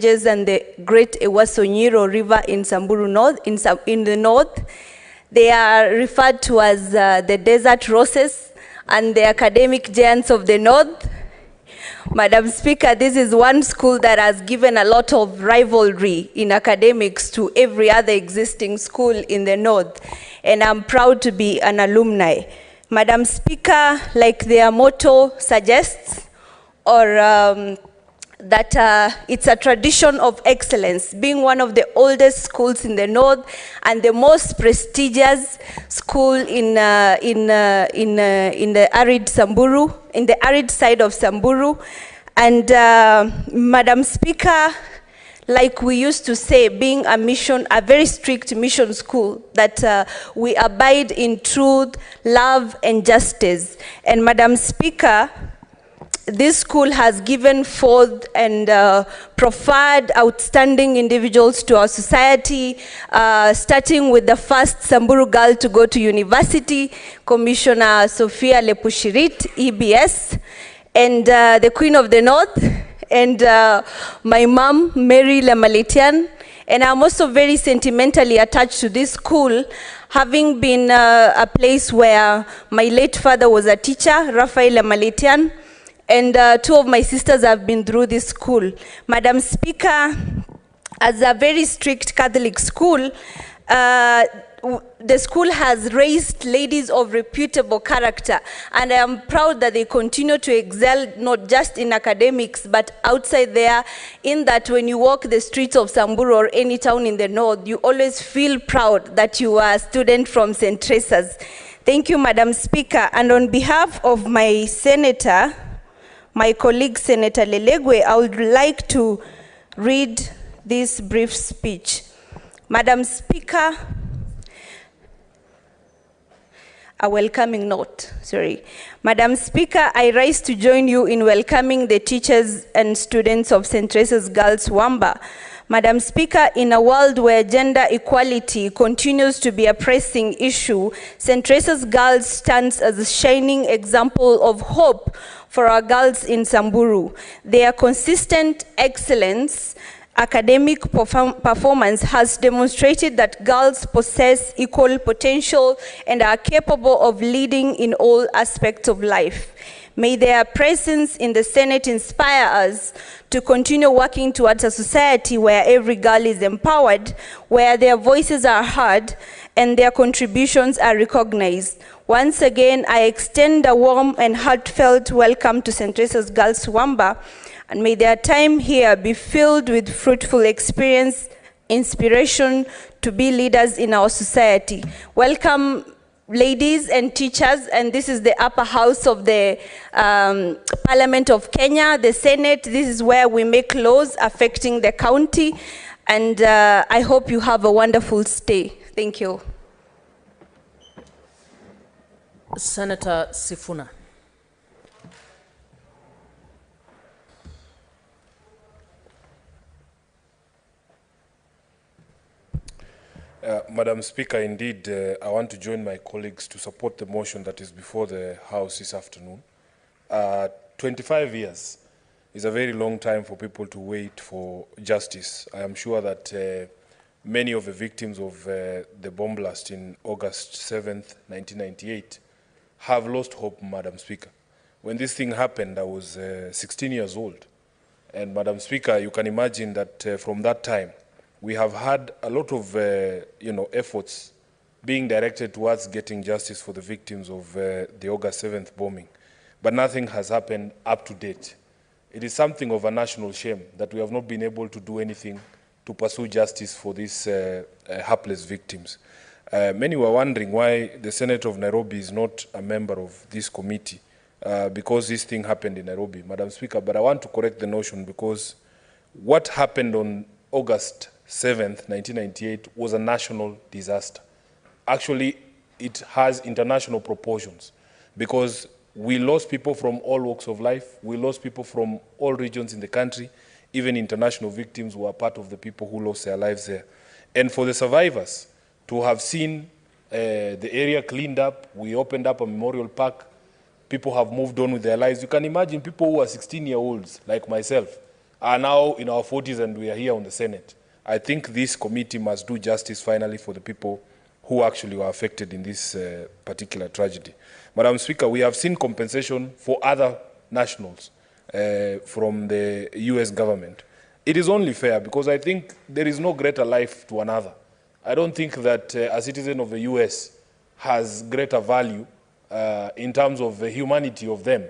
and the Great Ewasonyiro River in Samburu North, in the north. They are referred to as the desert roses and the academic giants of the north. Madam Speaker, this is one school that has given a lot of rivalry in academics to every other existing school in the north, and I'm proud to be an alumni. Madam Speaker, like their motto suggests, or that it's a tradition of excellence, being one of the oldest schools in the north and the most prestigious school in the arid Samburu, in the arid side of Samburu. And Madam Speaker, like we used to say, being a very strict mission school, that we abide in truth, love, and justice. And Madam Speaker, this school has given forth and proffered outstanding individuals to our society, starting with the first Samburu girl to go to university, Commissioner Sophia Lepushirit, EBS, and the Queen of the North, and my mom, Mary Lemalitian. And I'm also very sentimentally attached to this school, having been a place where my late father was a teacher, Raphael Lemalitian. And two of my sisters have been through this school. Madam Speaker, as a very strict Catholic school, the school has raised ladies of reputable character, and I am proud that they continue to excel not just in academics but outside there, in that when you walk the streets of Samburu or any town in the north, you always feel proud that you are a student from St. Teresa's. Thank you, Madam Speaker. And on behalf of my senator, my colleague Senator Lelegwe, I would like to read this brief speech. Madam Speaker, a welcoming note, sorry. Madam Speaker, I rise to join you in welcoming the teachers and students of St. Teresa's Girls Wamba. Madam Speaker, in a world where gender equality continues to be a pressing issue, St. Teresa's Girls stands as a shining example of hope for our girls in Samburu. Their consistent excellence academic performance has demonstrated that girls possess equal potential and are capable of leading in all aspects of life. May their presence in the Senate inspire us to continue working towards a society where every girl is empowered, where their voices are heard, and their contributions are recognized. Once again, I extend a warm and heartfelt welcome to St. Teresa's Girls Wamba, and may their time here be filled with fruitful experience, inspiration to be leaders in our society. Welcome, ladies and teachers, and this is the upper house of the Parliament of Kenya, the Senate. This is where we make laws affecting the county, and I hope you have a wonderful stay. Thank you. Senator Sifuna. Madam Speaker, indeed, I want to join my colleagues to support the motion that is before the House this afternoon. 25 years is a very long time for people to wait for justice. I am sure that many of the victims of the bomb blast in August 7th, 1998, have lost hope, Madam Speaker. When this thing happened, I was 16 years old. And Madam Speaker, you can imagine that from that time, we have had a lot of efforts being directed towards getting justice for the victims of the August 7th bombing. But nothing has happened up to date. It is something of a national shame that we have not been able to do anything to pursue justice for these hapless victims. Many were wondering why the Senator of Nairobi is not a member of this committee because this thing happened in Nairobi, Madam Speaker. But I want to correct the notion, because what happened on August 7th, 1998 was a national disaster. Actually, it has international proportions, because we lost people from all walks of life. We lost people from all regions in the country. Even international victims were part of the people who lost their lives there. And for the survivors to have seen the area cleaned up, we opened up a memorial park, people have moved on with their lives. You can imagine people who are 16-year-olds like myself are now in our 40s and we are here on the Senate. I think this committee must do justice finally for the people who actually were affected in this particular tragedy. Madam Speaker, we have seen compensation for other nationals from the US government. It is only fair because I think there is no greater life to another. I don't think that a citizen of the US has greater value in terms of the humanity of them